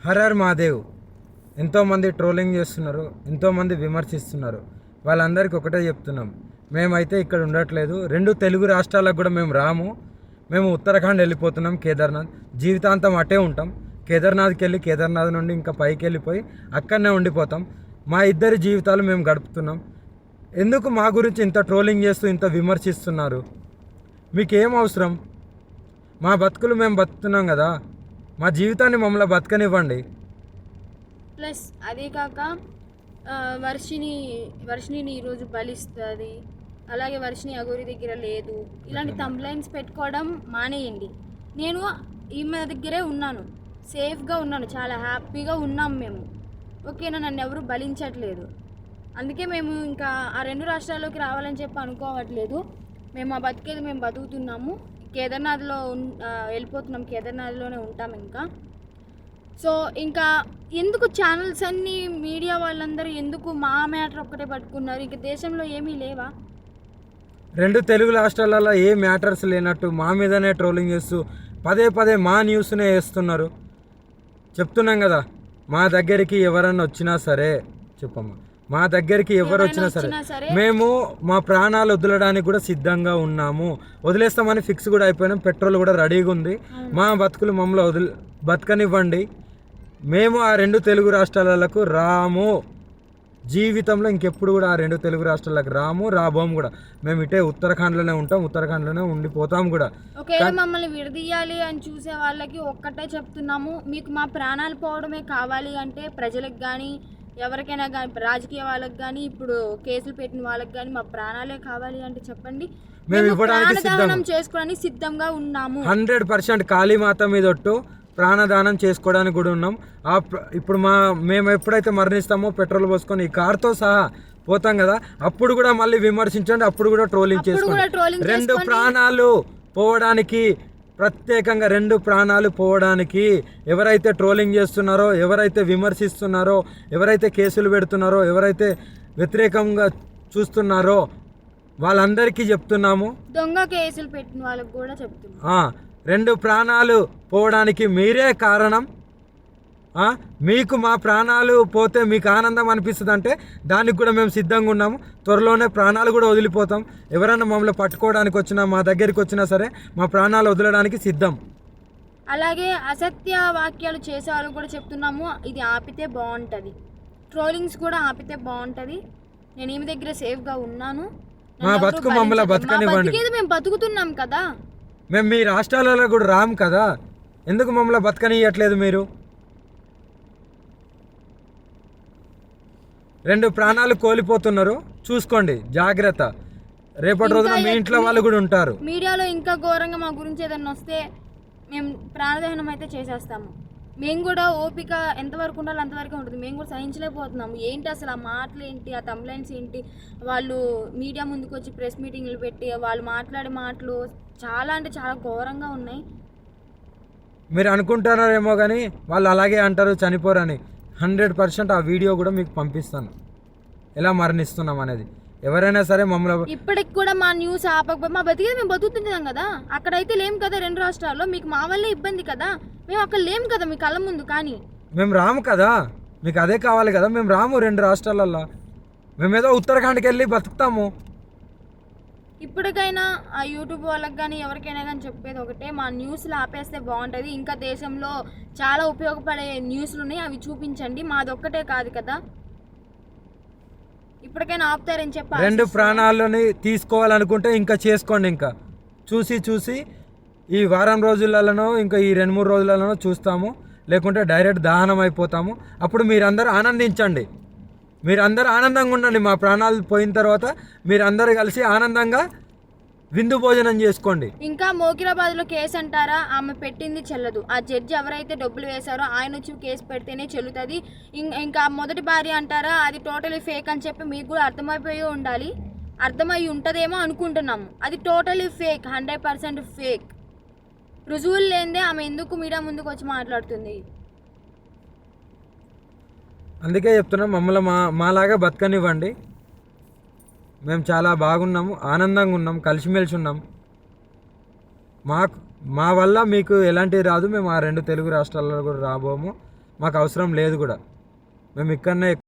Horror Mahadev ఎంతోమంది trolling చేస్తున్నారు, ఎంతోమంది విమర్శిస్తున్నారు. వాళ్ళందరికీ ఒకటే చెప్తున్నాం, మేమైతే ఇక్కడ ఉండట్లేదు. 2 తెలుగు రాష్ట్రాలకు కూడా మేము రాము. మేము ఉత్తరాఖండ్ వెళ్ళిపోతున్నాం, కేదార్నాథ్. జీవితాంతం అటే ఉంటాం. కేదార్నాథ్కి వెళ్ళి కేదార్నాథ్ నుండి ఇంకా పైకి వెళ్ళిపోయి అక్కడనే ఉండిపోతాం. మా ఇద్దరి జీవితాలు మేము గడుపుతున్నాం. ఎందుకు మా గురించి ఇంత ట్రోలింగ్ చేస్తూ ఇంత విమర్శిస్తున్నారు? మీకేం అవసరం? మా బతుకులు మేము బతుకుతున్నాం కదా, మా జీవితాన్ని మమ్మల్ని బతకనివ్వండి. ప్లస్ అదే కాక వర్షిని ఈరోజు బలిస్తుంది, అలాగే వర్షిని అగోరి దగ్గర లేదు, ఇలాంటి తంబ్లైన్స్ పెట్టుకోవడం మానేయండి. నేను ఈమె దగ్గరే ఉన్నాను, సేఫ్గా ఉన్నాను, చాలా హ్యాపీగా ఉన్నాం మేము. ఓకేనా, నన్ను ఎవరు బలించట్లేదు. అందుకే మేము ఇంకా ఆ 2 రాష్ట్రాల్లోకి రావాలని చెప్పి అనుకోవట్లేదు. మేము ఆ బతికేది మేము బతుకుతున్నాము. కేదార్నాథ్లో వెళ్ళిపోతున్నాం, కేదార్నాథ్లోనే ఉంటాం ఇంకా. సో ఇంకా ఎందుకు ఛానల్స్ అన్నీ, మీడియా వాళ్ళందరూ ఎందుకు మా మ్యాటర్ ఒక్కటే పట్టుకున్నారు? ఇంక దేశంలో ఏమీ లేవా? 2 తెలుగు రాష్ట్రాలలో ఏ మ్యాటర్స్ లేనట్టు మా మీదనే ట్రోలింగ్ చేస్తూ పదే మా న్యూస్నే వేస్తున్నారు. చెప్తున్నాం కదా, మా దగ్గరికి ఎవరన్నా వచ్చినా సరే, చెప్పమ్మా, మా దగ్గరికి ఎవరు వచ్చినా సరే మేము మా ప్రాణాలు వదలడానికి కూడా సిద్ధంగా ఉన్నాము. వదిలేస్తామని ఫిక్స్ కూడా అయిపోయినాం. పెట్రోల్ కూడా రెడీగా ఉంది. మా బతుకులు మమ్మల్ని బతకనివ్వండి. మేము ఆ 2 తెలుగు రాష్ట్రాలకు రాము. జీవితంలో ఇంకెప్పుడు కూడా ఆ 2 తెలుగు రాష్ట్రాలకు రాబోము కూడా. మేము ఇటే ఉత్తరాఖండ్లోనే ఉంటాం, ఉత్తరాఖండ్లోనే ఉండిపోతాం కూడా. ఒకవేళ మమ్మల్ని విడదీయాలి అని చూసే వాళ్ళకి ఒక్కటే చెప్తున్నాము, మీకు మా ప్రాణాలు పోవడమే కావాలి అంటే ప్రజలకు కానీ ఎవరికైనా కానీ, రాజకీయ వాళ్ళకి కానీ, ఇప్పుడు కేసులు పెట్టిన వాళ్ళకి కానీ మా ప్రాణాలే కావాలి అంటే చెప్పండి, మేము ఇవ్వడానికి చేసుకోవడానికి సిద్ధంగా ఉన్నాము. 100% కాళీమాత మీద ఒట్టు ప్రాణదానం చేసుకోవడానికి కూడా ఉన్నాం. ఇప్పుడు మేము ఎప్పుడైతే మరణిస్తామో పెట్రోల్ పోసుకొని ఈ కార్తో సహా పోతాం కదా, అప్పుడు కూడా మళ్ళీ విమర్శించండి, అప్పుడు కూడా ట్రోలింగ్ చేసుకోండి. 2 ప్రాణాలు పోవడానికి, ప్రత్యేకంగా 2 ప్రాణాలు పోవడానికి ఎవరైతే ట్రోలింగ్ చేస్తున్నారో, ఎవరైతే విమర్శిస్తున్నారో, ఎవరైతే కేసులు పెడుతున్నారో, ఎవరైతే వ్యతిరేకంగా చూస్తున్నారో వాళ్ళందరికీ చెప్తున్నాము. దొంగ కేసులు పెట్టిన వాళ్ళకి కూడా చెప్తున్నాము, 2 ప్రాణాలు పోవడానికి మీరే కారణం. మీకు మా ప్రాణాలు పోతే మీకు ఆనందం అనిపిస్తుంది అంటే దానికి కూడా మేము సిద్ధంగా ఉన్నాము. త్వరలోనే ప్రాణాలు కూడా వదిలిపోతాం. ఎవరైనా మమ్మల్ని పట్టుకోవడానికి వచ్చినా, మా దగ్గరికి వచ్చినా సరే మా ప్రాణాలు వదలడానికి సిద్ధం. అలాగే అసత్య వాక్యాలు చేసే వాళ్ళు కూడా చెప్తున్నాము, ఇది ఆపితే బాగుంటుంది. ట్రోలింగ్స్ కూడా ఆపితే బాగుంటుంది. నేను ఈమె దగ్గర సేఫ్గా ఉన్నాను. మా బతుకు మమ్మల్ని బతకనివ్వండి. మేము బతుకుతున్నాం కదా, మేము మీ రాష్ట్రాలలో కూడా రాము కదా, ఎందుకు మమ్మల్ని బతకనియట్లేదు మీరు? 2 ప్రాణాలు కోల్పోతున్నారు, చూసుకోండి, జాగ్రత్త. రేపటి రోజున మీ ఇంట్లో వాళ్ళు కూడా ఉంటారు. మీడియాలో ఇంకా ఘోరంగా మా గురించి ఏదైనా వస్తే మేము ప్రాణదహనం అయితే చేసేస్తాము. మేము కూడా ఓపిక ఎంతవరకు ఉండాలో అంతవరకు ఉంటుంది. మేము కూడా సహించలేకపోతున్నాము. ఏంటి అసలు ఆ మాటలు ఏంటి, ఆ తంబ్లైన్స్ ఏంటి, వాళ్ళు మీడియా ముందుకు వచ్చి ప్రెస్ మీటింగ్లు పెట్టి వాళ్ళు మాట్లాడే మాటలు చాలా అంటే చాలా ఘోరంగా ఉన్నాయి. మీరు అనుకుంటున్నారేమో కానీ వాళ్ళు అలాగే అంటారు, చనిపోరని. 100% ఆ వీడియో కూడా మీకు పంపిస్తాను, ఎలా మరణిస్తున్నాం అనేది. ఎవరైనా సరే మమ్మల్ని ఇప్పటికి కూడా మా న్యూస్ ఆపకపోతే మా బతికేది మేము బతుకుతుంటాం కదా. అక్కడైతే లేం కదా 2 రాష్ట్రాల్లో, మీకు మా వల్లే ఇబ్బంది కదా. మేము అక్కడ లేం కదా మీ కళ్ళ ముందు, కానీ మేము రాము కదా, మీకు అదే కావాలి కదా. మేము రాము 2 రాష్ట్రాలల్లో, మేమేదో ఉత్తరాఖండ్కి వెళ్ళి బతుకుతాము. ఇప్పటికైనా ఆ యూట్యూబ్ వాళ్ళకి కానీ ఎవరికైనా కానీ చెప్పేది ఒకటే, మా న్యూస్లు ఆపేస్తే బాగుంటుంది. ఇంకా దేశంలో చాలా ఉపయోగపడే న్యూస్లు ఉన్నాయి, అవి చూపించండి. మాది ఒక్కటే కాదు కదా, ఇప్పటికైనా ఆపుతారని చెప్పి. 2 ప్రాణాలని తీసుకోవాలనుకుంటే ఇంకా చేసుకోండి. ఇంకా చూసి ఈ వారం రోజులలోనో ఇంకా ఈ 2-3 రోజులలోనో చూస్తాము, లేకుంటే డైరెక్ట్ దహనం అయిపోతాము. అప్పుడు మీరందరూ ఆనందించండి, మీరందరూ ఆనందంగా ఉండండి. మా ప్రాణాలు పోయిన తర్వాత మీరందరూ కలిసి ఆనందంగా విందు భోజనం చేసుకోండి. ఇంకా మోకిరాబాద్లో కేసు అంటారా, ఆమె పెట్టింది చెల్లదు. ఆ జడ్జి ఎవరైతే డబ్బులు వేశారో ఆయన వచ్చి కేసు పెడితేనే చెల్లుతుంది. ఇంకా మొదటి భార్య అంటారా, అది టోటలీ ఫేక్ అని చెప్పి మీకు కూడా అర్థమైపోయి ఉండాలి. అర్థమై ఉంటుందేమో అనుకుంటున్నాము. అది టోటలీ ఫేక్, 100% ఫేక్. రుజువులు లేనిదే ఆమె ఎందుకు మీడియా ముందుకు వచ్చి మాట్లాడుతుంది? అందుకే చెప్తున్నాం, మమ్మల్ని మాలాగా బతకనివ్వండి. మేము చాలా బాగున్నాము, ఆనందంగా ఉన్నాం, కలిసిమెలిసి ఉన్నాం. మా వల్ల మీకు ఎలాంటివి రాదు. మేము ఆ 2 తెలుగు రాష్ట్రాల్లో కూడా రాబోము. మాకు అవసరం లేదు కూడా. మేము ఇక్కడనే